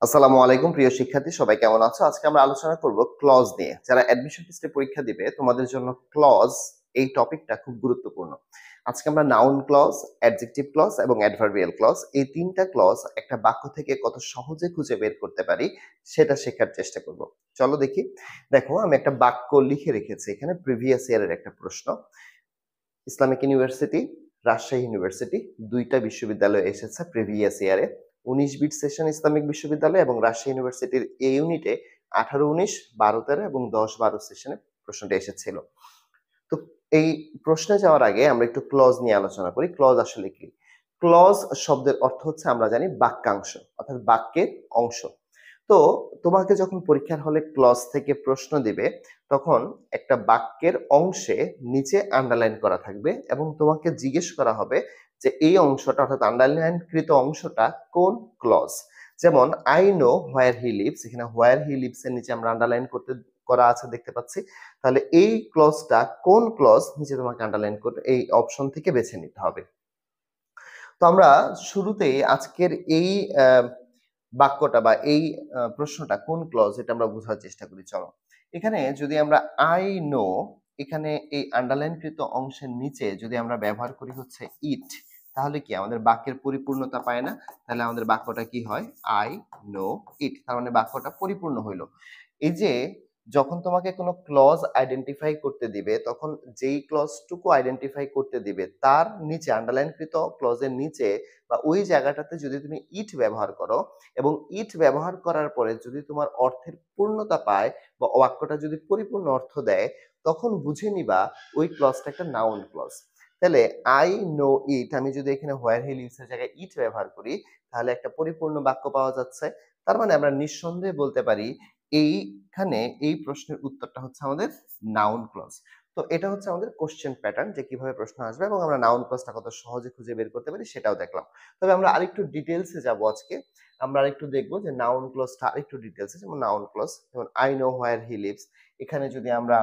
আসসালামু আলাইকুম প্রিয় শিক্ষার্থী, সবাই কেমন আছো? আজকে আমরা আলোচনা করব ক্লজ নিয়ে। যারা অ্যাডমিশন টেস্টে পরীক্ষা দিবে তোমাদের জন্য ক্লজ এই টপিকটা খুব গুরুত্বপূর্ণ। আজকে আমরা নাউন ক্লজ, অ্যাডজেক্টিভ ক্লজ এবং অ্যাডভার্বিয়াল ক্লজ এই তিনটা ক্লজ একটা বাক্য থেকে কত সহজে খুঁজে বের করতে পারি সেটা শেখার চেষ্টা করব। চলো দেখি। দেখো, আমি একটা বাক্য লিখে রেখেছি এখানে, প্রিভিয়াস ইয়ারের একটা প্রশ্ন। ইসলামিক ইউনিভার্সিটি, রাজশাহী ইউনিভার্সিটি দুইটা বিশ্ববিদ্যালয় এসেছে প্রিভিয়াস ইয়ারে। 19-20 সেশন ইসলামিক বিশ্ববিদ্যালয় এবং রাজশাহী ইউনিভার্সিটির এই ইউনিটে 18-19, 12-13 এবং 10-12 সেশনে প্রশ্নটা এসেছিল। তো এই প্রশ্নে যাওয়ার আগে আমরা একটু ক্লজ নিয়ে আলোচনা করি। ক্লজ আসলে কি? ক্লজ শব্দের অর্থ হচ্ছে, আমরা জানি, বাক্যাংশ অর্থাৎ বাক্যের অংশ। তো তোমাকে যখন পরীক্ষার হলে ক্লজ থেকে প্রশ্ন দিবে, তখন একটা বাক্যের অংশে নিচে আন্ডারলাইন করা থাকবে এবং তোমাকে জিজ্ঞেস করা হবে যে এই অংশটা অর্থাৎ আন্ডারলাইনকৃত অংশটা কোন ক্লজ। যেমন I know where he leaves, এখানে হোয়ার হি লিভস এর নিচে আমরা আন্ডারলাইন করতে করা আছে দেখতে পাচ্ছি। তাহলে এই ক্লজটা কোন ক্লজ, নিচে তোমাকে আন্ডারলাইন করে এই অপশন থেকে বেছে নিতে হবে। তো আমরা শুরুতেই আজকের এই বাক্যটা বা এই প্রশ্নটা কোন ক্লজ এটা আমরা বোঝার চেষ্টা করি। চলো, এখানে যদি আমরা আই নো, এখানে এই আন্ডারলাইনকৃত অংশের নিচে যদি আমরা ব্যবহার করি হচ্ছে ইট, তাহলে কি আমাদের বাক্যের পরিপূর্ণতা পায় না? তাহলে আমাদের বাক্যটা কি হয়? আই নো ইট, তার মানে বাক্যটা পরিপূর্ণ হইলো। এই যে যখন তোমাকে কোনো ক্লজ আইডেন্টিফাই করতে দিবে, তখন যেই ক্লজটুকু আইডেন্টিফাই করতে দিবে তার নিচে আন্ডারলাইনকৃত ক্লজের নিচে বা ওই জায়গাটাতে যদি তুমি ইট ব্যবহার করো এবং ইট ব্যবহার করার পরে যদি তোমার অর্থের পূর্ণতা পায় বা বাক্যটা যদি পরিপূর্ণ অর্থ দেয়, তখন বুঝে নিবা ওই ক্লজটা একটা নাউন ক্লজ। তাহলে আই নো ইট, আমি যদি এখানে হোয়ার হি লিভস এর জায়গায় ইট ব্যবহার করি, তাহলে একটা পরিপূর্ণ বাক্য পাওয়া যাচ্ছে। তার মানে আমরা নিঃসন্দেহে বলতে পারি এইখানে এই প্রশ্নের উত্তরটা হচ্ছে আমাদের নাউন ক্লজ। তো এটা হচ্ছে আমাদের কোশ্চেন প্যাটার্ন, যে কিভাবে প্রশ্ন আসবে এবং আমরা নাউন ক্লজটা কত সহজে খুঁজে বের করতে পারি সেটাও দেখলাম। তবে আমরা আরেকটু ডিটেলসে যাব আজকে। আমরা আরেকটু দেখবো যে নাউন ক্লজটা আরেকটু ডিটেলসে, যেমন নাউন ক্লজ, যেমন I know where he leaves, এখানে যদি আমরা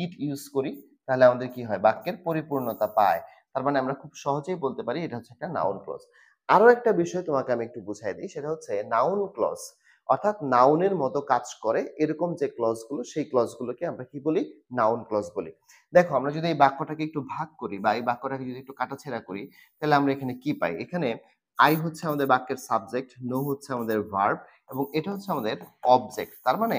ইট ইউজ করি তাহলে আমাদের কি হয়? বাক্যের পরিপূর্ণতা পায়। তার মানে আমরা খুব সহজেই বলতে পারি এটা হচ্ছে একটা নাউন ক্লজ। আরো একটা বিষয় তোমাকে আমি একটু বুঝাই দিই, সেটা হচ্ছে নাউন ক্লজ অর্থাৎ নাউনের মতো কাজ করে এরকম যে ক্লজগুলো, সেই ক্লজগুলোকে আমরা কি বলি? নাউন ক্লজ বলি। দেখো, আমরা যদি এই বাক্যটাকে একটু ভাগ করি বা এই বাক্যটাকে যদি একটু কাটাছেঁড়া করি, তাহলে আমরা এখানে কি পাই? এখানে আই হচ্ছে আমাদের বাক্যের সাবজেক্ট, নো হচ্ছে আমাদের ভার্ব এবং এটা হচ্ছে আমাদের অবজেক্ট। তার মানে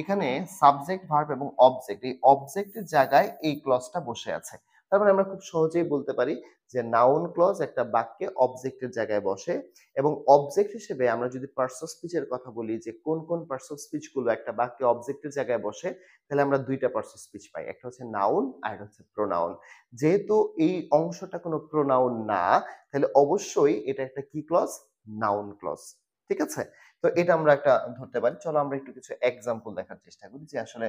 এখানে সাবজেক্ট, ভার্ব এবং অবজেক্ট, এই অবজেক্টের জায়গায় এই ক্লজটা বসে আছে। তার মানে আমরা খুব সহজেই বলতে পারি যে নাউন ক্লজ একটা বাক্যে অবজেক্টের জায়গায় বসে এবং অবজেক্ট হিসেবে আমরা যদি পার্টস অফ স্পিচের কথা বলি যে কোন কোন পার্টস অফ স্পিচ গুলো একটা বাক্যে অবজেক্টের জায়গায় বসে, তাহলে আমরা দুইটা পার্টস অফ স্পিচ পাই, একটা হচ্ছে নাউন আর একটা হচ্ছে প্রোনাউন। যেহেতু এই অংশটা কোনো প্রোনাউন না, তাহলে অবশ্যই এটা একটা কি ক্লজ? Noun clause. ঠিক আছে? তো এটা আমরা একটা ধরতে পারি। চলো আমরা একটু কিছু এক্সাম্পল দেখার চেষ্টা করি যে আসলে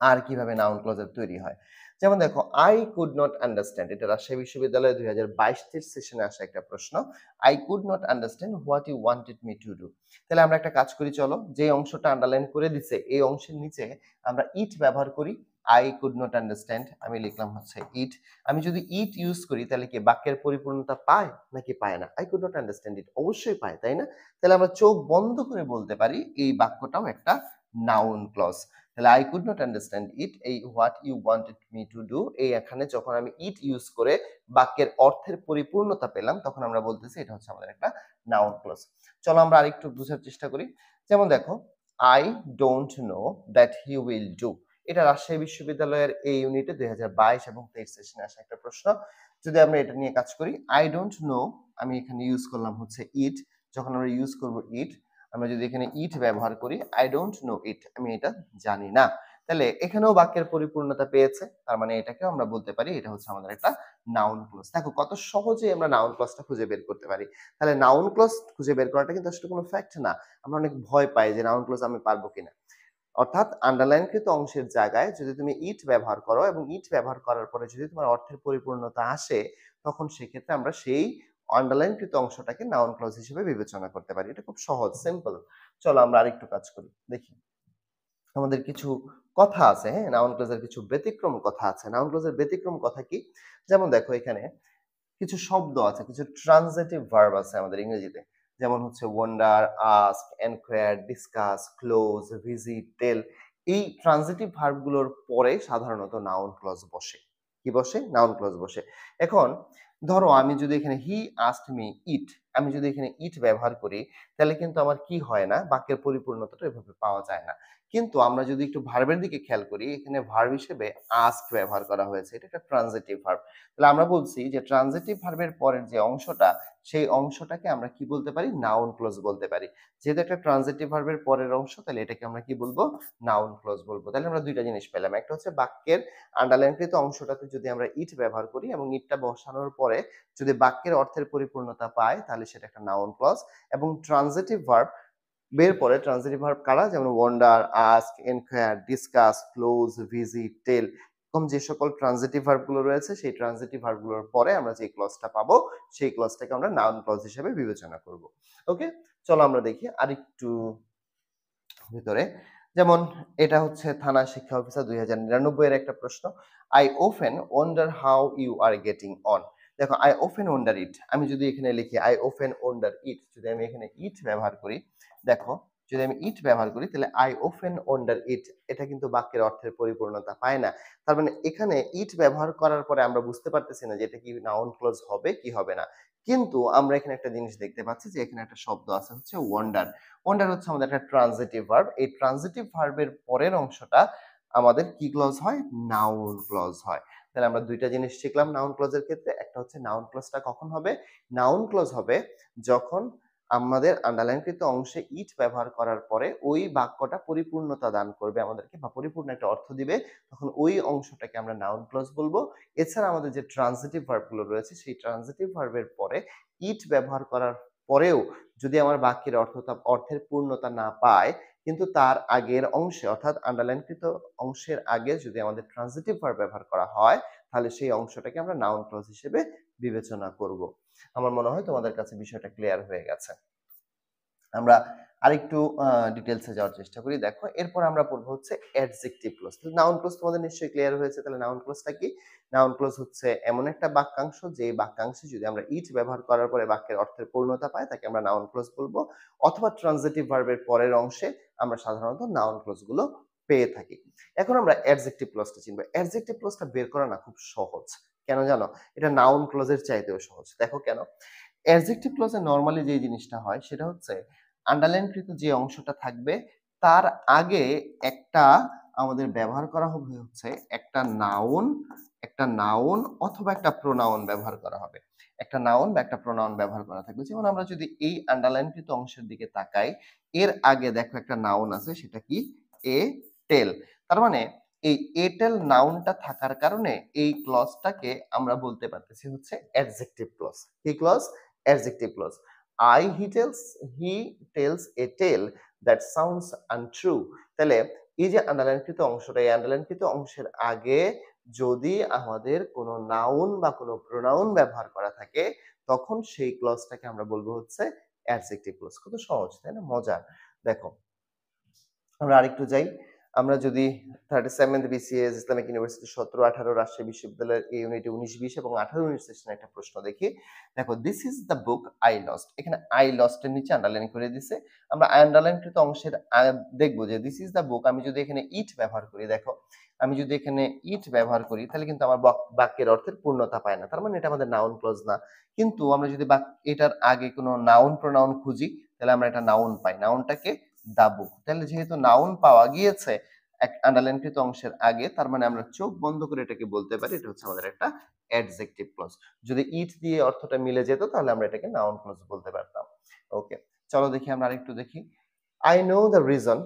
আর কিভাবে নাউন ক্লজের তৈরি হয়। যেমন দেখো, আই কুড নট আন্ডারস্ট্যান্ড, এটা রাজশাহী বিশ্ববিদ্যালয়ে 2022 সেশনে আসা একটা প্রশ্ন। I could not understand what you wanted me to do. তাহলে আমরা একটা কাজ করি, চলো, যে অংশটা আন্ডারলাইন করে দিছে এই অংশের নিচে আমরা ইট ব্যবহার করি। আই কুড নট আন্ডারস্ট্যান্ড, আমি লিখলাম হচ্ছে ইট। আমি যদি ইট ইউজ করি তাহলে কি বাক্যের পরিপূর্ণতা পায় নাকি পায় না? আই কুড নট আন্ডারস্ট্যান্ড ইট, অবশ্যই পায়, তাই না? তাহলে আমরা চোখ বন্ধ করে বলতে পারি এই বাক্যটাও একটা নাউন ক্লজ। তাহলে I could not understand it, এই what you wanted me to do, এই এখানে যখন আমি ইট ইউজ করে বাক্যের অর্থের পরিপূর্ণতা পেলাম, তখন আমরা বলতেছি এটা হচ্ছে আমাদের একটা নাউন ক্লজ। চলো আমরা আরেকটু বোঝার চেষ্টা করি। যেমন দেখো, I don't know that he will do, এটা রাজশাহী বিশ্ববিদ্যালয়ের এই ইউনিটে 2022 এবং 23 সেশনে আসা একটা প্রশ্ন। যদি আমরা এটা নিয়ে কাজ করি, আই ডোন্ট নো, আমি এখানে ইউজ করলাম হচ্ছে ইট। যখন আমরা ইউজ করব ইট, আমরা যদি এখানে ইট ব্যবহার করি, আই ডোন্ট নো ইট, আমি এটা জানি না, তাহলে এখানেও বাক্যের পরিপূর্ণতা পেয়েছে। তার মানে এটাকেও আমরা বলতে পারি এটা হচ্ছে আমাদের একটা নাউন ক্লজ। দেখো কত সহজেই আমরা নাউন ক্লজটা খুঁজে বের করতে পারি। তাহলে নাউন ক্লজ খুঁজে বের করাটা কিন্তু আসলে কোনো ফ্যাক্ট না। আমরা অনেক ভয় পাই যে নাউন ক্লজ আমি পারবো কিনা। অর্থাৎ আন্ডারলাইনকৃত অংশের জায়গায় যদি তুমি ইট ব্যবহার করো এবং ইট ব্যবহার করার পরে যদি তোমার অর্থের পরিপূর্ণতা আসে, তখন সেক্ষেত্রে আমরা সেই আন্ডারলাইনকৃত অংশটাকে নাউন ক্লজ হিসেবে বিবেচনা করতে পারি। এটা খুব সহজ, সিম্পল। চলো আমরা আরেকটু কাজ করি, দেখি। আমাদের কিছু কথা আছে, হ্যাঁ, নাউন ক্লজের কিছু ব্যতিক্রম কথা আছে। নাউন ক্লজের ব্যতিক্রম কথা কি? যেমন দেখো, এখানে কিছু শব্দ আছে, কিছু ট্রানজিটিভ ভার্ব আছে আমাদের ইংরেজিতে। যেমন হচ্ছে wonder, ask, enquire, discuss, close, visit, tell. এই ট্রানজিটিভ ভার্বগুলোর পরে সাধারণত নাউন ক্লজ বসে। কি বসে? নাউন ক্লজ বসে। এখন ধরো আমি যদি এখানে হি আস্কড মি ইট, আমি যদি এখানে ইট ব্যবহার করি, তাহলে কিন্তু আমার কি হয় না, বাক্যের পরিপূর্ণতাটা এভাবে পাওয়া যায় না। কিন্তু আমরা যদি একটু ভার্বের দিকে খেয়াল করি, এখানে ভার্ব হিসেবে আস্ক ব্যবহার করা হয়েছে। এটা একটা ট্রানজিটিভ ভার্ব। তাহলে আমরা বলছি যে ট্রানজিটিভ ভার্বের পরের যে অংশটা, সেই অংশটাকে আমরা কি বলতে পারি? নাউন ক্লোজ বলতে পারি। যেহেতু একটা ট্রানজিটিভ ভার্বের পরের অংশ, তাহলে এটাকে আমরা কি বলবো? নাউন ক্লোজ বলবো। তাহলে আমরা দুইটা জিনিস পেলাম। একটা হচ্ছে বাক্যের আন্ডারলাইনকৃত অংশটাতে যদি আমরা ইট ব্যবহার করি এবং ইটটা বসানোর পরে যদি বাক্যের অর্থের পরিপূর্ণতা পায়, তাহলে সেটা একটা নাউন ক্লজ। এবং ট্রানজিটিভ ভার্ব বের পরে ট্রানজিটিভ ভার্ব কারা? যেমন wonder, ask, enquire, discuss, close, visit, tell, এরকম যে সকল ট্রানজিটিভ ভার্ব গুলো রয়েছে, সেই ট্রানজিটিভ ভার্ব গুলোর পরে আমরা যে ক্লজটা পাবো, সেই ক্লজটাকে আমরা নাউন ক্লজ হিসেবে বিবেচনা করব। ওকে, চলো আমরা দেখি আরেকটু ভিতরে। যেমন এটা হচ্ছে থানা শিক্ষা অফিসার 2099 এর একটা প্রশ্ন। I often wonder how you are getting on. দেখো, আই ওফেন ওয়ান্ডার ইট, আমি যদি এখানে লিখি আই ওফেন ওয়ান্ডার ইট, যদি আমি এখানে ইট ব্যবহার করি, দেখো যদি আমি ইট ব্যবহার করি, তাহলে আই ওফেন ওয়ান্ডার ইট, এটা কিন্তু বাক্যের অর্থের পরিপূর্ণতা পায় না। তার মানে এখানে ইট ব্যবহার করার পরে আমরা বুঝতে পারতেছি না যে এটা কি নাউন ক্লজ হবে কি হবে না। কিন্তু আমরা এখানে একটা জিনিস দেখতে পাচ্ছি যে এখানে একটা শব্দ আছে হচ্ছে ওয়ান্ডার। ওয়ান্ডার হচ্ছে আমাদের একটা ট্রানজিটিভ ভার্ব। এই ট্রানজিটিভ ভার্বের পরের অংশটা আমাদের কি ক্লজ হয়? নাউন ক্লজ হয়। তাহলে আমরা দুইটা জিনিস শিখলাম নাউন ক্লজের ক্ষেত্রে। একটা হচ্ছে নাউন ক্লজটা কখন হবে? নাউন ক্লজ হবে যখন আমাদের আন্ডারলাইনকৃত অংশে ইট ব্যবহার করার পরে ওই বাক্যটা পরিপূর্ণতা দান করবে আমাদেরকে বা পরিপূর্ণ একটা অর্থ দিবে, তখন ওই অংশটাকে আমরা নাউন ক্লজ বলবো। এছাড়া আমাদের যে ট্রানজিটিভ ভার্বগুলো রয়েছে, সেই ট্রানজিটিভ ভার্বের পরে ইট ব্যবহার করার পরেও যদি আমার বাক্যের অর্থের পূর্ণতা না পায়, কিন্তু তার আগের অংশে অর্থাৎ আন্ডারলাইনকৃত অংশের আগে যদি আমাদের ট্রানজিটিভ ভার্ব ব্যবহার করা হয়, তাহলে সেই অংশটাকে আমরা নাউন ক্লজ হিসেবে বিবেচনা করব। আমার মনে হয় তোমাদের কাছে বিষয়টা ক্লিয়ার হয়ে গেছে। আমরা আরেকটু ডিটেইলসে যাওয়ার চেষ্টা করি। দেখো, এরপর আমরা পড়বো হচ্ছে অ্যাডজেক্টিভ ক্লজ। নাউন ক্লজ তোমাদের নিশ্চয়ই ক্লিয়ার হয়েছে। তাহলে নাউন ক্লজটা কি? নাউন ক্লজ হচ্ছে এমন একটা বাক্যাংশ, যে বাক্যাংশে যদি আমরা ইট ব্যবহার করার পরে বাক্যের অর্থের পূর্ণতা পাই, তাকে আমরা নাউন ক্লজ বলবো। অথবা ট্রানজিটিভ ভার্বের পরের অংশে আমরা সাধারণত নাউন ক্লজ গুলো পেয়ে থাকি। এখন আমরা অ্যাডজেক্টিভ ক্লজটা চিনবো। অ্যাডজেক্টিভ ক্লজটা বের করা না খুব সহজ। কেন জানো? এটা নাউন ক্লজের চাইতেও সহজ। দেখো কেন? অ্যাডজেক্টিভ ক্লজে নরমালি যে জিনিসটা হয় সেটা হচ্ছে আন্ডারলাইনকৃত যে অংশটা থাকবে, তার আগে একটা আমাদের ব্যবহার করা হবে হচ্ছে একটা নাউন অথবা একটা প্রোনাউন ব্যবহার করা হবে। একটা নাউন বা একটা প্রোনাউন ব্যবহার করা থাকবে। যেমন আমরা যদি এই আন্ডারলাইনকৃত অংশের দিকে তাকাই, এর আগে দেখো একটা নাউন আছে, সেটা কি? এ টেল। তার মানে এই এটেল নাউনটা থাকার কারণে এই ক্লজটাকে আমরা বলতে পারতেছি হচ্ছে অ্যাডজেক্টিভ ক্লজ। কি clause? Adjective clause. He tells a tale that sounds untrue. তাহলে এই যে আন্ডারলাইনকৃত অংশটা, এই আন্ডারলাইনকৃত অংশের আগে যদি আমাদের কোনো নাউন বা কোনো প্রোনাউন ব্যবহার করা থাকে, তখন সেই ক্লজটাকে আমরা বলবো হচ্ছে অ্যাডজেক্টিভ ক্লজ। কত সহজ, তাই না? মজার। দেখো, আমরা আরেকটু যাই। আমরা যদি 37th BCS Islamic university 17-18 Rajshahi বিশ্ববিদ্যালয়ের এই ইউনিটে 19-20 এবং 18-19 সেশনে একটা প্রশ্ন দেখি। দেখো, this is the book I lost. এখানে আই লস্ট এর নিচে আন্ডারলাইন করে দিছে। আমরা আন্ডারলাইনকৃত অংশের দেখবো যে দিস ইজ দ্য বুক, আমি যদি এখানে ইট ব্যবহার করি, দেখো আমি যদি এখানে ইট ব্যবহার করি, তাহলে কিন্তু আমার বাক্যের অর্থের পূর্ণতা পায় না। তার মানে এটা আমাদের নাউন ক্লজ না। কিন্তু আমরা যদি এটার আগে কোনো নাউন প্রোনাউন খুঁজি, তাহলে আমরা এটা নাউন পাই। নাউনটাকে দা বুক। তাহলে যেহেতু নাউন পাওয়া গিয়েছে এক আন্ডারলাইনকৃত অংশের আগে, তার মানে আমরা চোখ বন্ধ করে এটাকে বলতে পারি এটা হচ্ছে আমাদের একটা অ্যাডজেক্টিভ ক্লজ। যদি ইট দিয়ে অর্থটা মিলে যেত, তাহলে আমরা এটাকে নাউন ক্লজ বলতে পারতাম। ওকে, চলো দেখি আমরা আরেকটু দেখি। I know the reason.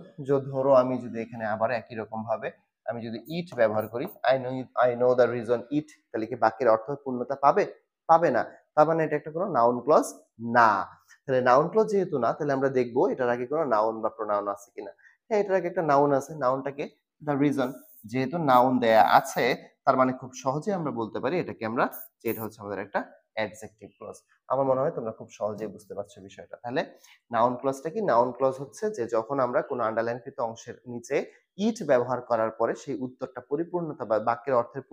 ধরো আমি যদি এখানে আবার একই রকম ভাবে আমি যদি ইট ব্যবহার করি, আই নো দ্য রিজন ইট, তাহলে কি বাক্যের অর্থ পূর্ণতা পাবে? পাবে না। তার মানে এটা একটা কোনো নাউন ক্লজ না। তাহলে নাউন ক্লজ যেহেতু না, তাহলে আমরা দেখবো এটার আগে কোনো নাউন বা প্রোনাউন আছে কিনা। হ্যাঁ, এটার আগে একটা নাউন আছে। নাউনটাকে দ্য রিজন। যেহেতু নাউন দেয়া আছে, তার মানে খুব সহজে আমরা বলতে পারি এটাকে আমরা, যে এটা হচ্ছে আমাদের একটা অ্যাডজেক্টিভ ক্লজ। আমার মনে হয় তোমরা খুব সহজেই বুঝতে পারছো বিষয়টা। তাহলে নাউন ক্লজটা কি? নাউন ক্লজ হচ্ছে যে যখন আমরা কোনো আন্ডারলাইনকৃত অংশের নিচে ইট ব্যবহার করার পরে সেই উত্তরটা পরিপূর্ণতা বা বাক্যের অর্থের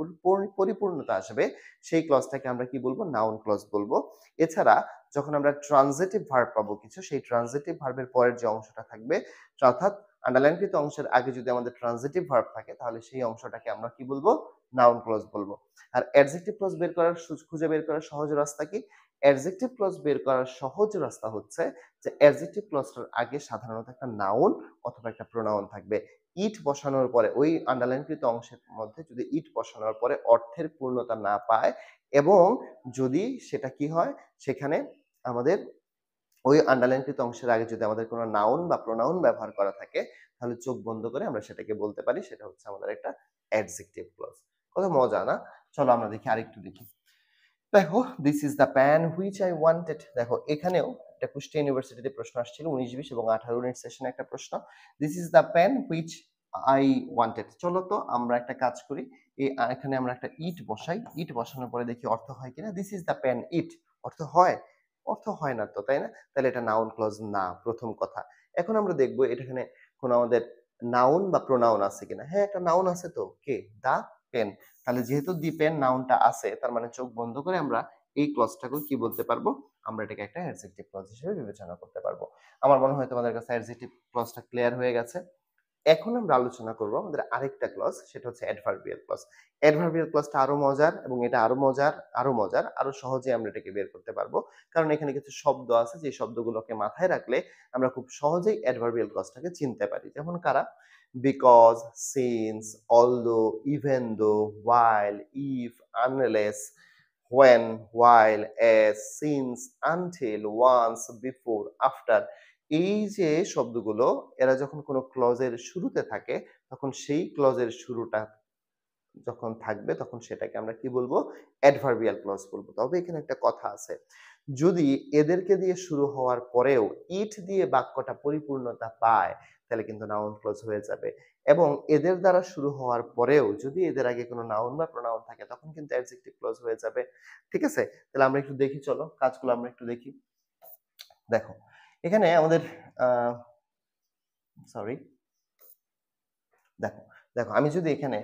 পরিপূর্ণতা আসবে, সেই ক্লজটাকে আমরা কি বলবো? নাউন ক্লজ বলবো। এছাড়া যখন আমরা ট্রানজিটিভ ভার্ব পাবো কিছু, সেই ট্রানজিটিভ ভার্বের পরের যে অংশটা থাকবে, অর্থাৎ আন্ডারলাইনকৃত অংশের আগে যদি আমাদের ট্রানজিটিভ ভার্ব থাকে তাহলে সেই অংশটাকে আমরা কি বলবো? নাউন ক্লজ বলবো। আর অ্যাডজেক্টিভ ক্লজ বের করার খুঁজে বের করার সহজ রাস্তা কি? অ্যাডজেক্টিভ ক্লজ বের করার সহজ রাস্তা হচ্ছে যে অ্যাডজেক্টিভ ক্লজটার আগে সাধারণত একটা নাউন অথবা একটা প্রোনাউন থাকবে। ইট বসানোর পরে ওই আন্ডারলাইনকৃত অংশের মধ্যে যদি ইট বসানোর পরে অর্থের পূর্ণতা না পায় এবং যদি সেটা কি হয়, সেখানে আমাদের ওই আন্ডারলাইনকৃত অংশের আগে যদি আমাদের কোনো নাউন বা প্রোনাউন ব্যবহার করা থাকে, তাহলে চোখ বন্ধ করে আমরা সেটাকে বলতে পারি সেটা হচ্ছে আমাদের একটা অ্যাডজেক্টিভ ক্লজ। কত মজা না? চলো আমরা দেখি, আরেকটু দেখি। দেখো, this is the pan which I wanted. দেখো এখানেও একটা কুষ্টিয়া ইউনিভার্সিটিতে প্রশ্ন আসছিল 19-20 এবং 18 সেশনে একটা প্রশ্ন। This is the pan which I wanted. চলো তো আমরা একটা কাজ করি, এখানে আমরা একটা ইট বসাই, ইট বসানোর পরে দেখি অর্থ হয় কিনা। দিস ইজ দ্য প্যান ইট, অর্থ হয়? অর্থ হয় না তো, তাই না? তাহলে এটা নাউন ক্লজ না, প্রথম কথা। এখন আমরা দেখবো এটা এখানে কোনো আমাদের নাউন বা প্রোনাউন আছে কিনা। হ্যাঁ, একটা নাউন আছে তো, কে? দা পেন। তাহলে যেহেতু দি পেন নাউনটা আছে, তার মানে চোখ বন্ধ করে আমরা এই ক্লজটাকেও কি বলতে পারবো? আমরা এটাকে একটা অ্যাডজেক্টিভ ক্লজ হিসেবে বিবেচনা করতে পারবো। আমার মনে হয় তোমাদের কাছে অ্যাডজেক্টিভ ক্লজটা ক্লিয়ার হয়ে গেছে। এখন আমরা আলোচনা করব আমাদের আরেকটা ক্লজ, সেটা হচ্ছে অ্যাডভার্বিয়াল ক্লজ। অ্যাডভার্বিয়াল ক্লজটা আরো মজার এবং এটা আরো সহজে আমরা এটাকে বের করতে পারবো। কারণ এখানে কিছু শব্দ আছে যে শব্দগুলোকে মাথায় রাখলে আমরা খুব সহজেই অ্যাডভার্বিয়াল ক্লজটাকে চিনতে পারি। যেমন কারা? Because, since, although, even though, while, if, unless, when, while, as, since, until, once, before, after। এই যে শব্দগুলো, এরা যখন কোনো ক্লজের শুরুতে থাকে তখন সেই ক্লজের শুরুটা যখন থাকবে তখন সেটাকে আমরা কি বলবো? অ্যাডভার্বিয়াল ক্লজ বলবো। তবে এখানে একটা কথা আছে, যদি এদেরকে দিয়ে শুরু হওয়ার পরেও ইট দিয়ে বাক্যটা পরিপূর্ণতা পায় তাহলে কিন্তু নাউন ক্লজ হয়ে যাবে, এবং এদের দ্বারা শুরু হওয়ার পরেও যদি এদের আগে কোনো নাউন বা প্রোনাউন থাকে তখন কিন্তু অ্যাডজেক্টিভ ক্লজ হয়ে যাবে। ঠিক আছে? তাহলে আমরা একটু দেখি, চলো কাজগুলো আমরা একটু দেখি। দেখো এখানে আমাদের সরি, দেখো দেখো আমি যদি এখানে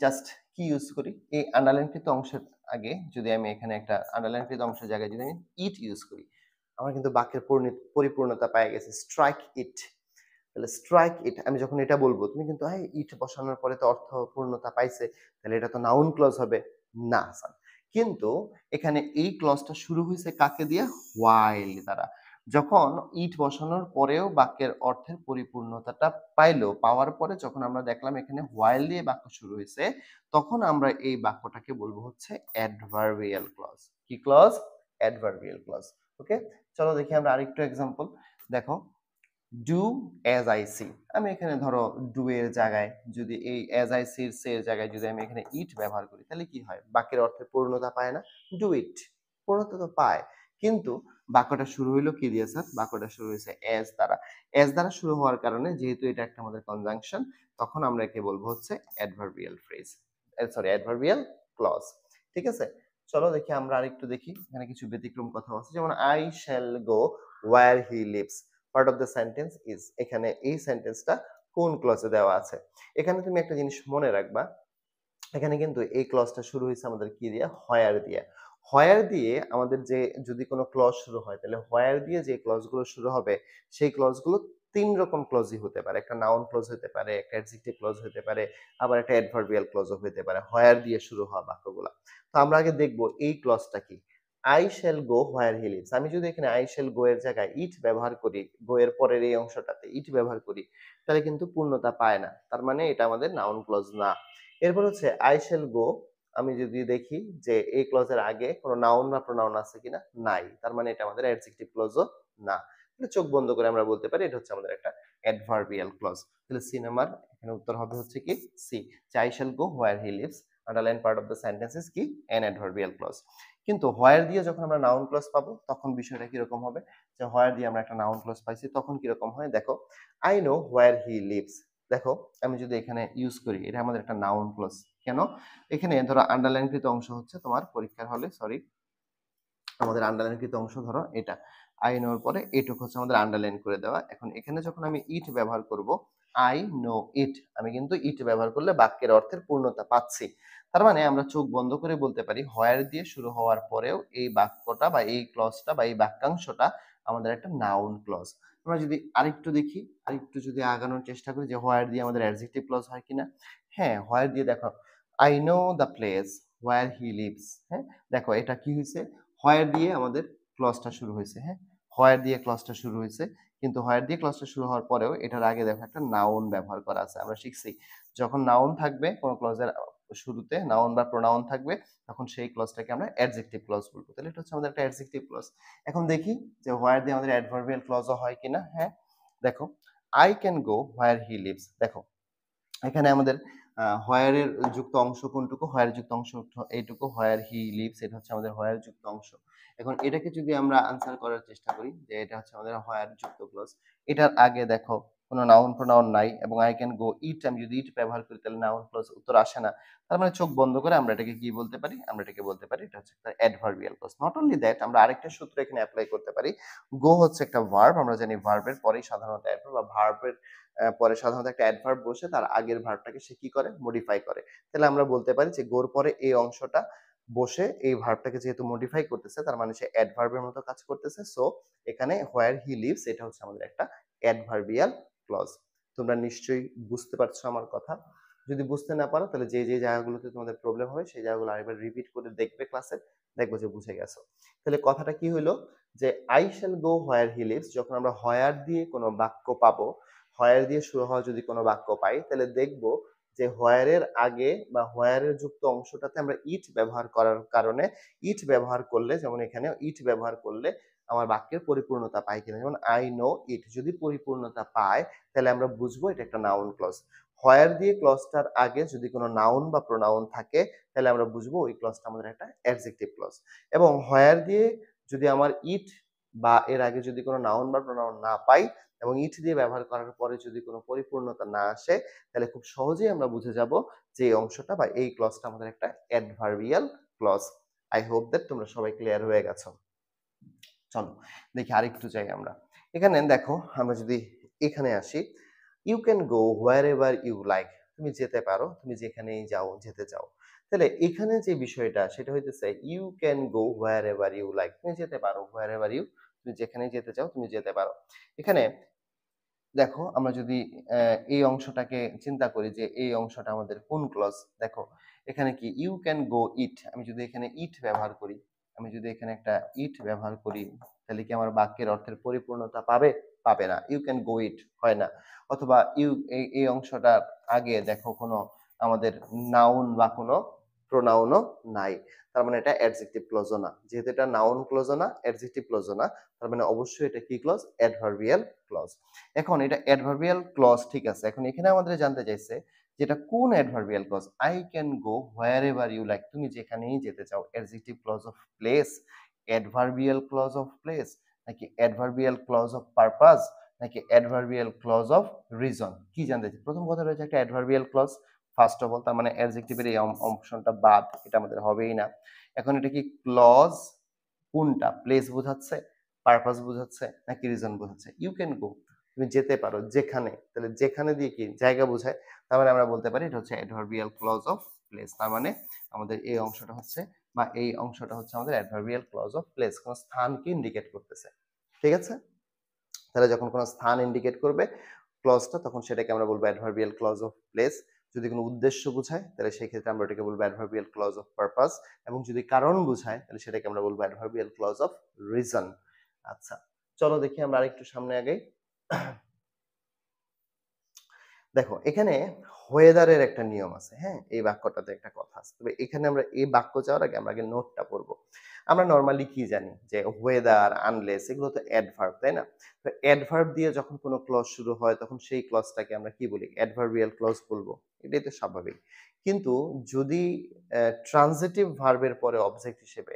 জাস্ট কি ইউজ করি, এই আন্ডারলাইনকৃত অংশের আগে যদি আমি এখানে একটা আন্ডারলাইনকৃত অংশের জায়গায় যদি আমি ইট ইউজ করি, আমার কিন্তু বাক্যের পরিপূর্ণতা পেয়ে গেছে, স্ট্রাইক ইট। তাহলে স্ট্রাইক ইট আমি যখন এটা বলবো, তুমি কিন্তু ইট বসানোর পরে তো অর্থ পূর্ণতা পাইছে, তাহলে এটা তো নাউন ক্লজ হবে না স্যার। কিন্তু এখানে এই ক্লজটা শুরু হয়েছে কাকে দিয়ে? হোয়াইল দ্বারা। যখন ইট বসানোর পরেও বাক্যের অর্থের পরিপূর্ণতাটা পাওয়ার পরে যখন আমরা দেখলাম এখানে হোয়াইল দিয়ে বাক্য শুরু হয়েছে, তখন আমরা এই বাক্যটাকে বলবো হচ্ছে অ্যাডভার্বিয়াল ক্লজ। কি ক্লজ? Adverbial clause. ওকে, চলো দেখি আমরা আরেকটু এক্সাম্পল। দেখো, ডু অ্যাজ আই সি। আমি এখানে ধরো ডু এর জায়গায় যদি এই অ্যাজ আই সি এর জায়গায় যদি আমি এখানে ইট ব্যবহার করি তাহলে কি হয়? বাক্যের অর্থে পূর্ণতা পায় না? ডু ইট, পূর্ণতা তো পায়, কিন্তু বাক্যটা শুরু হইলো কি দিয়ে স্যার? বাক্যটা শুরু হয়েছে অ্যাজ দ্বারা। অ্যাজ দ্বারা শুরু হওয়ার কারণে যেহেতু এটা একটা আমাদের কনজাংশন, তখন আমরা একে বলবো হচ্ছে adverbial phrase, sorry adverbial clause. ঠিক আছে, চলো দেখি আমরা আরেকটু দেখি। এখানে কিছু ব্যতিক্রম কথা আছে, যেমন I shall go where he lives, part of the sentence is. এখানে এই সেন্টেন্সটা কোন ক্লজে দেওয়া আছে? এখানে তুমি একটা জিনিস মনে রাখবা, এখানে কিন্তু এই ক্লজটা শুরু হয়েছে আমাদের কি দিয়ে? হোয়ার দিয়ে। হোয়ার দিয়ে আমাদের যে যদি কোনো ক্লজ শুরু হয় তাহলে হোয়ার দিয়ে যে ক্লজগুলো শুরু হবে সেই ক্লজগুলো তিন রকম ক্লজই হতে পারে। একটা নাউন ক্লজ হতে পারে, একটা অ্যাডজেক্টিভ ক্লজ হতে পারে, আবার একটা অ্যাডভার্বিয়াল ক্লজও হতে পারে হোয়ার দিয়ে শুরু হওয়া বাক্যগুলা। তো আমরা আগে দেখবো এই ক্লজটা কি। I shall go where he leaves. আমি যদি এখানে আই শ্যাল গো এর জায়গায় ইট ব্যবহার করি, গো এর পরের এই অংশটাতে ইট ব্যবহার করি, তাহলে কিন্তু পূর্ণতা পায় না, তার মানে এটা আমাদের নাউন ক্লজ না। এরপর হচ্ছে আই শ্যাল গো, আমি যদি দেখি যে এই ক্লজের আগে কোনো নাউন বা প্রোনাউন আছে কিনা, নাই, তার মানে এটা আমাদের অ্যাডজেক্টিভ ক্লজও না। তাহলে চোখ বন্ধ করে আমরা বলতে পারি এটা হচ্ছে আমাদের একটা অ্যাডভার্বিয়াল ক্লজ। তাহলে সি নাম্বার এখানে উত্তর হবে হচ্ছে কি সি, যে I shall go where he lives, underline part of the sentence is কি? An adverbial clause. কিন্তু হোয়ার দিয়ে যখন আমরা নাউন ক্লজ পাবো তখন বিষয়টা কিরকম হবে? যে হোয়ার দিয়ে আমরা একটা নাউন ক্লজ পাইছি তখন কিরকম হয় দেখো, I know where he leaves. দেখো আমি যদি এখানে ইউজ করি, এটা আমাদের একটা নাউন ক্লজ। কেন? এখানে ধরো আন্ডারলাইনকৃত অংশ হচ্ছে তোমার পরীক্ষার হলে, সরি, আমাদের আন্ডারলাইনকৃত অংশ ধরো এটা, আই নোর পরে এটুকু হচ্ছে আমাদের আন্ডারলাইন করে দেওয়া। এখন এখানে যখন আমি ইট ব্যবহার করব, আই নো ইট, আমি কিন্তু ইট ব্যবহার করলে বাক্যের অর্থের পূর্ণতা পাচ্ছি। তার মানে আমরা চোখ বন্ধ করে বলতে পারি হোয়ার দিয়ে শুরু হওয়ার পরেও এই বাক্যটা বা এই ক্লজটা বা এই বাক্যাংশটা আমাদের একটা নাউন ক্লজ। আমরা যদি আরেকটু দেখি, আরেকটু যদি আগানোর চেষ্টা করি যে হোয়ার দিয়ে আমাদের অ্যাডজেক্টিভ ক্লজ হয় কিনা। হ্যাঁ, হোয়ার দিয়ে দেখো, I know the place where he leaves. হ্যাঁ, দেখো এটা কি হয়েছে, হোয়ার দিয়ে আমাদের ক্লজটা শুরু হয়েছে। হ্যাঁ, হোয়ার দিয়ে ক্লজটা শুরু হয়েছে, কিন্তু হোয়ার দিয়ে ক্লজটা শুরু হওয়ার পরেও এটার আগে দেখো একটা নাউন ব্যবহার করা আছে। আমরা শিখছি যখন নাউন থাকবে কোন ক্লজের শুরুতে, নাউন বা প্রোনাউন থাকবে, তখন সেই ক্লজটাকে আমরা অ্যাডজেক্টিভ ক্লজ বলবো। তাহলে এটা হচ্ছে আমাদের একটা অ্যাডজেক্টিভ ক্লজ। এখন দেখি যে হোয়ার দিয়ে আমাদের অ্যাডভার্বিয়াল ক্লজও হয় কিনা। হ্যাঁ, দেখো, I can go where he leaves. দেখো এখানে আমাদের হোয়ার এর যুক্ত অংশ কোনটুকু, হোয়ার যুক্ত অংশ এইটুকু, হোয়ার হি লিভস এটা হচ্ছে আমাদের হোয়ার যুক্ত অংশ। এখন এটাকে যদি আমরা আনসার করার চেষ্টা করি যে এটা হচ্ছে আমাদের হোয়ার যুক্ত ক্লজ, এটার আগে দেখো কোনো নাউন প্রোনাউন নাই এবং আই ক্যান গো ইট, আমি যদি ইট ব্যবহার করি তাহলে নাউন ক্লজ উত্তর আসে না। তার মানে চোখ বন্ধ করে আমরা এটাকে কি বলতে পারি, আমরা এটাকে বলতে পারি এটা হচ্ছে একটা adverbial clause. Not only that, আমরা আরেকটা সূত্র এখানে অ্যাপ্লাই করতে পারি। গো হচ্ছে একটা ভার্ব, আমরা জানি ভার্বের পরেই সাধারণত অ্যাডভার্ব বা ভার্বের পরে সাধারণত একটা অ্যাডভার্ব বসে তার আগের ভার্বটাকে সে কি করে, মডিফাই করে। তাহলে আমরা বলতে পারি যে গোর পরে এই অংশটা বসে এই ভার্বটাকে যেহেতু মডিফাই করতেছে তার মানে সে অ্যাডভার্বের মতো কাজ করতেছে। সো এখানে হোয়ার হি লিভস এটা হচ্ছে আমাদের একটা অ্যাডভার্বিয়াল ক্লজ। তোমরা নিশ্চয়ই বুঝতে পারছো আমার কথা। যদি বুঝতে না পারো তাহলে যে যে জায়গাগুলোতে তোমাদের প্রবলেম হবে সেই জায়গাগুলো আরেকবার রিপিট করে দেখবে ক্লাসে, দেখবো যে বুঝে গেছো। তাহলে কথাটা কি হলো যে I shall go where he leaves, যখন আমরা হোয়ার দিয়ে কোনো বাক্য পাবো, হোয়ার দিয়ে শুরু হওয়া যদি কোনো বাক্য পাই তাহলে দেখব যে হোয়ারের আগে বা হোয়ারের যুক্ত অংশটাতে আমরা ইট ব্যবহার করার কারণে, ইট ব্যবহার করলে যেমন এখানে ইট ব্যবহার করলে আমার বাক্যের পরিপূর্ণতা পায় কিনা। যেমন আই নো ইট যদি পরিপূর্ণতা পায় তাহলে আমরা বুঝবো এটা একটা নাউন ক্লজ। হোয়ার দিয়ে ক্লজটার আগে যদি কোনো নাউন বা প্রোনাউন থাকে তাহলে আমরা বুঝবো ওই ক্লজটা আমাদের একটা অ্যাডজেক্টিভ ক্লজ। এবং হোয়ার দিয়ে যদি আমার ইট বা এর আগে যদি কোনো নাউন বা প্রোনাউন না পাই এবং ইট দিয়ে ব্যবহার করার পরে যদি কোনো পরিপূর্ণতা না আসে তাহলে খুব সহজেই আমরা বুঝে যাব যে এই অংশটা বা এই ক্লজটা আমাদের একটা adverbial clause. I hope that তোমরা সবাই ক্লিয়ার হয়ে গেছো। চলো দেখি আরেকটু যাই আমরা। এখানে দেখো আমরা যদি এখানে আসি, you can go wherever you like, তুমি যেতে পারো, তুমি যেখানেই যাও, যেতে চাও। তাহলে এখানে যে বিষয়টা সেটা হইতেছে you can go wherever you like, তুমি যেতে পারো হোয়ার এভার ইউ, তুমি যেখানেই যেতে চাও তুমি যেতে পারো। এখানে দেখো আমরা যদি এই অংশটাকে চিন্তা করি যে এই অংশটা আমাদের কোন ক্লজ, দেখো এখানে কি ইউ ক্যান গো ইট, আমি যদি এখানে ইট ব্যবহার করি, আমি যদি এখানে একটা ইট ব্যবহার করি তাহলে কি আমার বাক্যের অর্থের পরিপূর্ণতা পাবে, পাবে না। ইউ ক্যান গো ইট হয় না। অথবা ইউ এই অংশটার আগে দেখো কোনো আমাদের নাউন বা কোনো প্রোনাউনও নাই, তার মানে এটা অ্যাডজেক্টিভ ক্লজও না। যেহেতু এটা নাউন ক্লজও না, অ্যাডজেক্টিভ ক্লজও না, তার মানে অবশ্যই এটা কি ক্লজ, অ্যাডভার্বিয়াল ক্লজ। এখন এটা অ্যাডভার্বিয়াল ক্লজ ঠিক আছে, এখন এখানে আমাদের জানতে চাইছে যেটা কোন adverbial clause. I can go wherever you like, তুমি যেখানেই যেতে চাও, adjective clause of place, adverbial clause of place, নাকি অ্যাডভার্বিয়াল ক্লজ অফ পারপাস, নাকি অ্যাডভার্বিয়াল ক্লজ অফ রিজন। কি জানতে চাই, প্রথম কথা রয়েছে একটা adverbial clause first of all, তার মানে অ্যাডজেক্টিভের এই অপশনটা বাদ, এটা আমাদের হবেই না। এখন এটা কি ক্লজ কোনটা, প্লেস বোঝাচ্ছে, পারপাস বোঝাচ্ছে, নাকি রিজন বোঝাচ্ছে। ইউ ক্যান গো, তুমি যেতে পারো যেখানে, তাহলে যেখানে দিয়ে কি জায়গা বোঝায়, তার মানে আমরা বলতে পারি এটা হচ্ছে অ্যাডভার্বিয়াল ক্লজ অফ প্লেস। তার মানে আমাদের এই অংশটা হচ্ছে বা এই অংশটা হচ্ছে আমাদের অ্যাডভার্বিয়াল ক্লজ অফ প্লেস, কোন স্থানকে ইন্ডিকেট করতেছে। ঠিক আছে, তাহলে যখন কোনো স্থান ইন্ডিকেট করবে ক্লজটা তখন সেটাকে আমরা বলবো অ্যাডভার্বিয়াল ক্লজ অফ প্লেস। যদি কোনো উদ্দেশ্য বোঝায় তাহলে সেই ক্ষেত্রে আমরা এটাকে বলবো অ্যাডভার্বিয়াল ক্লজ অফ পারপাস, এবং যদি কারণ বোঝায় তাহলে সেটাকে আমরা বলবো অ্যাডভার্বিয়াল ক্লজ অফ রিজন। আচ্ছা, চলো দেখি আমরা আরেকটু সামনে আগাই। দেখো এখানে ওয়েদারের একটা নিয়ম আছে, হ্যাঁ এই বাক্যটাতে একটা কথা আছে, তবে এখানে আমরা এই বাক্য যাওয়ার আগে আমরা আগে নোটটা পড়বো। আমরা নর্মালি কি জানি যে ওয়েদার, আনলেস এগুলো তো অ্যাডভার্ব, তাই না? তো অ্যাডভার্ব দিয়ে যখন কোনো ক্লজ শুরু হয় তখন সেই ক্লজটাকে আমরা কি বলি, অ্যাডভার্বিয়াল ক্লজ বলবো, এটাই তো স্বাভাবিক। কিন্তু যদি ট্রানজিটিভ ভার্বের পরে অবজেক্ট হিসেবে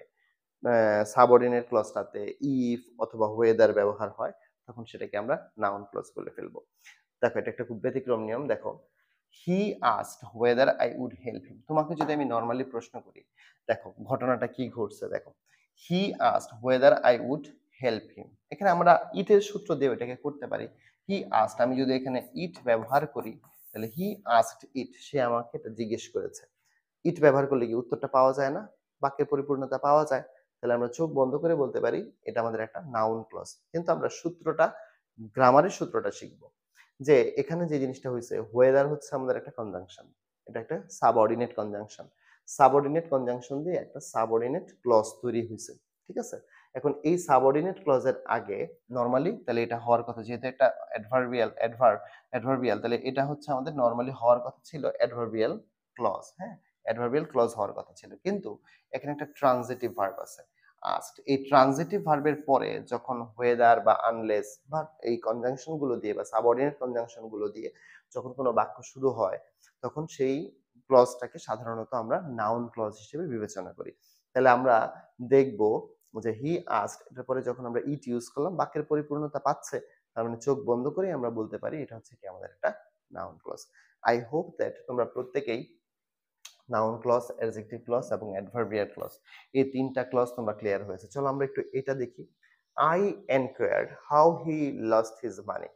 সাবঅর্ডিনেট ক্লজটাতে ইফ অথবা ওয়েদার ব্যবহার হয় তখন সেটাকে আমরা নাউন ক্লজ বলে ফেলবো। দেখো এটা একটা খুব ব্যতিক্রম নিয়ম। দেখো, he asked whether I would help him, তোমাকে যদি আমি নর্মালি প্রশ্ন করি, দেখো ঘটনাটা কি ঘটছে, দেখো he asked whether I would help him, এখানে আমরা ইটের সূত্র দিয়ে এটাকে করতে পারি, হি আস্কড, আমি যদি এখানে ইট ব্যবহার করি তাহলে হি আস্কড ইট, সে আমাকে এটা জিজ্ঞেস করেছে। ইট ব্যবহার করলে কি উত্তরটা পাওয়া যায় না? বাক্যের পরিপূর্ণতা পাওয়া যায়। তাহলে আমরা চোখ বন্ধ করে বলতে পারি এটা আমাদের একটা নাউন ক্লজ। কিন্তু আমরা সূত্রটা, গ্রামারের সূত্রটা শিখব। যে এখানে যে জিনিসটা হইছে, ওয়েদার হচ্ছে আমাদের একটা কনজাংশন। এটা একটা সাবঅর্ডিনেট কনজাংশন। সাবঅর্ডিনেট কনজাংশন দিয়ে একটা সাবঅর্ডিনেট ক্লজ তৈরি হইছে। ঠিক আছে? এখন এই সাবঅর্ডিনেট ক্লজের আগে নরমালি তাহলে এটা হওয়ার কথা, যেহেতু একটা অ্যাডভার্বিয়াল, তাহলে এটা হচ্ছে আমাদের নরমালি হওয়ার কথা ছিল অ্যাডভার্বিয়াল ক্লজ, হ্যাঁ? অ্যাডভার্বিয়াল ক্লজ হওয়ার কথা ছিল। কিন্তু এখানে একটা ট্রানজিটিভ ভার্ব আছে, আস্কড। এই ট্রানজিটিভ ভার্বের পরে যখন ওয়েদার বা আনলেস বা এই কনজাংশন গুলো দিয়ে বা সাবঅর্ডিনেট কনজাংশন গুলো দিয়ে যখন কোনো বাক্য শুরু হয়, তখন সেই ক্লজটাকে সাধারণত আমরা নাউন ক্লজ হিসেবে বিবেচনা করি। তাহলে আমরা দেখব যে হি আস্কড এটার পরে যখন আমরা ইট ইউজ করলাম, বাক্যের পরিপূর্ণতা পাচ্ছে। তার মানে চোখ বন্ধ করে আমরা বলতে পারি এটা হচ্ছে কি আমাদের একটা noun clause. I hope that তোমরা প্রত্যেকেই নাউন ক্লজ, অ্যাডজেক্টিভ ক্লজ এবং অ্যাডভার্বিয়াল ক্লজ এই তিনটা ক্লজ তোমরা ক্লিয়ার হয়েছে। চলো আমরা একটু এটা দেখি। I enquired how he lost his মানি।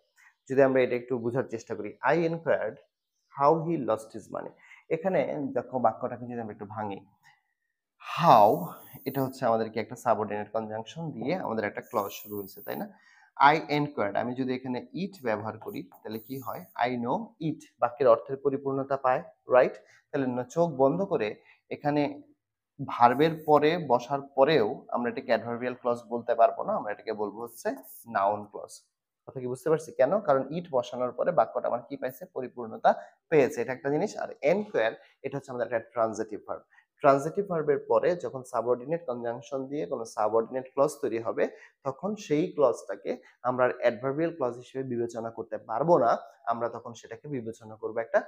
যদি আমরা এটা একটু বোঝার চেষ্টা করি, I enquired how he lost his মানি। এখানে দেখো বাক্যটাকে যদি আমরা একটু ভাঙি, হাউ এটা হচ্ছে আমাদেরকে একটা সাবঅর্ডিনেট কনজাংশন দিয়ে আমাদের একটা ক্লজ শুরু হয়েছে, তাই না? আই এনকোয়ার্ড, আমি যদি এখানে ইট ব্যবহার করি তাহলে কি হয়? আই নো ইট, বাক্যের অর্থের পরিপূর্ণতা পায়, রাইট? তাহলে চোখ বন্ধ করে এখানে ভার্বের পরে বসার পরেও আমরা এটাকে অ্যাডভার্বিয়াল ক্লজ বলতে পারবো না, আমরা এটাকে বলবো হচ্ছে নাউন ক্লজ। কথা কি বুঝতে পারছি? কেন? কারণ ইট বসানোর পরে বাক্যটা আমার কি পাইছে? পরিপূর্ণতা পেয়েছে, এটা একটা জিনিস। আর এনকোয়ার এটা হচ্ছে আমাদের একটা ট্রানজিটিভ ভার্ব। ট্রানজিটিভ ভার্বের পরে যখন সাবঅর্ডিনেট কনজাংশন দিয়ে কোনো সাবঅর্ডিনেট ক্লজ তৈরি হবে, তখন সেই ক্লজটাকে আমরা অ্যাডভার্বিয়াল ক্লজ হিসেবে বিবেচনা করতে পারবো না, আমরা তখন সেটাকে বিবেচনা করব একটা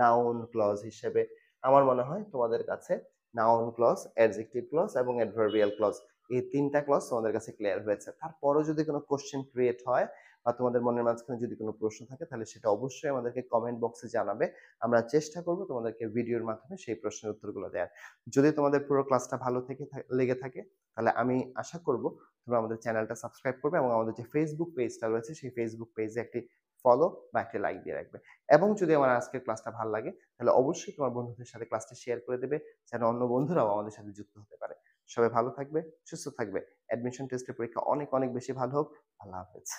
নাউন ক্লজ হিসেবে। আমার মনে হয় তোমাদের কাছে নাউন ক্লজ, অ্যাডজেক্টিভ ক্লজ এবং অ্যাডভার্বিয়াল ক্লজ এই তিনটা ক্লজ তোমাদের কাছে ক্লিয়ার হয়েছে। তারপরও যদি কোনো কোশ্চেন ক্রিয়েট হয় বা তোমাদের মনের মাঝখানে যদি কোনো প্রশ্ন থাকে, তাহলে সেটা অবশ্যই আমাদেরকে কমেন্ট বক্সে জানাবে। আমরা চেষ্টা করব তোমাদেরকে ভিডিওর মাধ্যমে সেই প্রশ্নের উত্তরগুলো দেওয়ার। যদি তোমাদের পুরো ক্লাসটা ভালো থেকে লেগে থাকে, তাহলে আমি আশা করব তোমরা আমাদের চ্যানেলটা সাবস্ক্রাইব করবে এবং আমাদের যে ফেসবুক পেজটা রয়েছে সেই ফেসবুক পেজে একটি ফলো বা একটি লাইক দিয়ে রাখবে। এবং যদি আমার আজকের ক্লাসটা ভালো লাগে, তাহলে অবশ্যই তোমার বন্ধুদের সাথে ক্লাসটা শেয়ার করে দেবে, যেন অন্য বন্ধুরাও আমাদের সাথে যুক্ত হতে পারে। সবাই ভালো থাকবে, সুস্থ থাকবে। অ্যাডমিশন টেস্টের পরীক্ষা অনেক অনেক বেশি ভালো হোক। আল্লাহ হাফেজ।